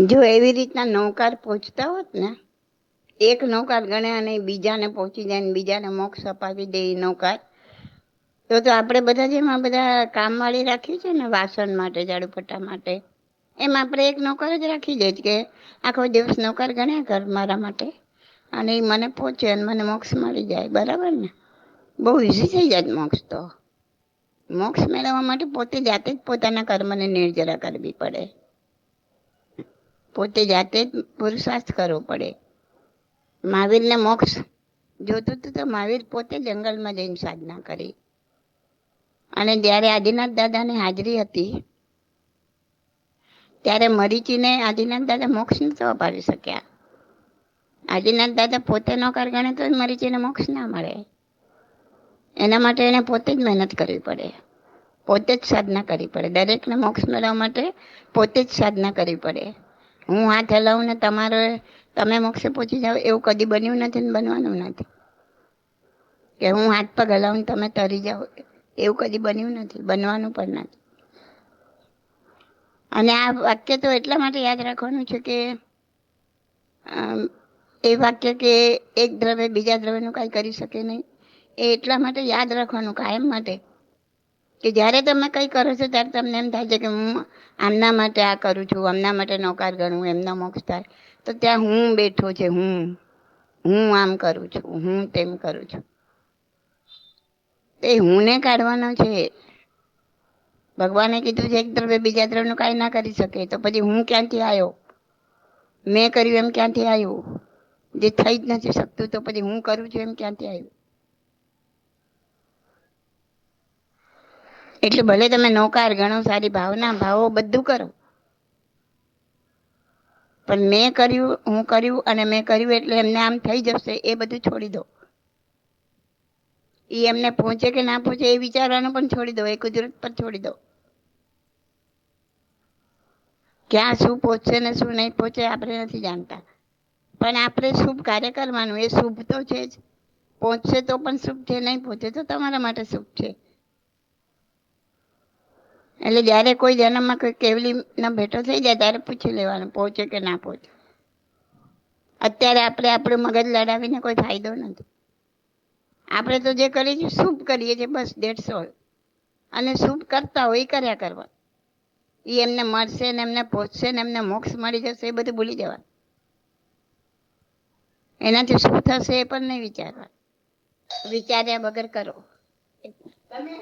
જો એવી રીતના નૌકાર પહોંચતા હોત ને, એક નૌકાર ગણે અને બીજાને પહોંચી જાય ને બીજાને મોક્ષ અપાવી દે એ નૌકાર, તો આપણે બધા જેમાં બધા કામવાળી રાખી છે ને વાસણ માટે, ઝાડુ પટ્ટા માટે, એમ આપણે એક નૌકર જ રાખી દે કે આખો દિવસ નૌકર ગણ્યા કર મારા માટે, અને એ મને પહોંચે અને મને મોક્ષ મળી જાય. બરાબર ને? બહુ ઈઝી થઈ જાય મોક્ષ તો. મોક્ષ મેળવવા માટે પોતે જાતે જ પોતાના કર્મને નિર્જરા કરવી પડે, પોતે જાતે જ પુરુષાર્થ કરવો પડે. મહાવીરને મોક્ષ જોતું હતું તો મહાવીર પોતે જંગલમાં જઈને સાધના કરી. અને જ્યારે આદિનાથ દાદાની હાજરી હતી ત્યારે મરીચીને આદિનાથ દાદા મોક્ષ નતો અપાવી શક્યા. આદિનાથ દાદા પોતે નૌકર ગણે તો મરીચીને મોક્ષ ના મળે. એના માટે એને પોતે જ મહેનત કરવી પડે, પોતે જ સાધના કરવી પડે. દરેકને મોક્ષ મેળવવા માટે પોતે જ સાધના કરવી પડે. હું હાથ હલાવું ને તમે મોક્ષે પહોંચી જાઓ એવું કદી બન્યું નથી ને બનવાનું નથી. કે હું હાથ પગ હલાવું તમે તરી જાઓ એવું કદી બન્યું નથી, બનવાનું પણ નથી. અને આ વાક્ય તો એટલા માટે યાદ રાખવાનું છે કે એ વાક્ય કે એક દ્રવ્ય બીજા દ્રવ્યનું કાંઈ કરી શકે નહીં, એ એટલા માટે યાદ રાખવાનું કાયમ માટે કે જ્યારે તમે કંઈ કરો છો ત્યારે તમને એમ થાય છે કે હું આમના માટે આ કરું છું, આમના માટે નૌકાર ગણું, એમનો મોક્ષ થાય, તો ત્યાં હું બેઠો છે, હું આમ કરું છું, હું તેમ કરું છું. એ હુંને કાઢવાનો છે. ભગવાને કીધું છે એક દ્રવ્ય બીજા દ્રવ્યનું કાંઈ ના કરી શકે, તો પછી હું ક્યાંથી આવ્યો? મેં કર્યું એમ ક્યાંથી આવ્યું? જે થઈ જ નથી શકતું તો પછી હું કરું છું એમ ક્યાંથી આવ્યું? એટલે ભલે તમે નૌકાર ગણો, સારી ભાવના ભાવો, બધું કરો, પણ મેં કર્યું, હું કર્યું અને મેં કર્યું એટલે એમને આમ થઈ જશે એ બધું છોડી દો. એ એમને પહોંચે કે ના પહોંચે એ વિચારવાનું પણ છોડી દો, એ કુદરત પર છોડી દો. ક્યાં શું પહોંચશે ને શું નહીં પહોંચે આપણે નથી જાણતા, પણ આપણે શુભ કાર્ય કરવાનું, એ શુભ તો છે જ. પહોંચશે તો પણ શુભ છે, નહીં પહોંચે તો તમારા માટે શુભ છે. એટલે જ્યારે કોઈ જન્મમાં કોઈ કેવલીના ભેટો થઈ જાય ત્યારે પૂછી લેવાનું પહોંચે કે ના પહોંચે. અત્યારે આપણે આપણું મગજ લડાવીને કોઈ ફાયદો નથી. આપણે તો જે કરીએ છીએ શુભ કરીએ છીએ, બસ દેટ્સ ઓલ. અને શુભ કરતા હોય એ કર્યા કરવા. એ એમને મળશે ને એમને પહોંચશે ને એમને મોક્ષ મળી જશે એ બધું ભૂલી જવાનું. એનાથી શું થશે એ પણ નહીં વિચારવા, વિચાર્યા વગર કરો. તમે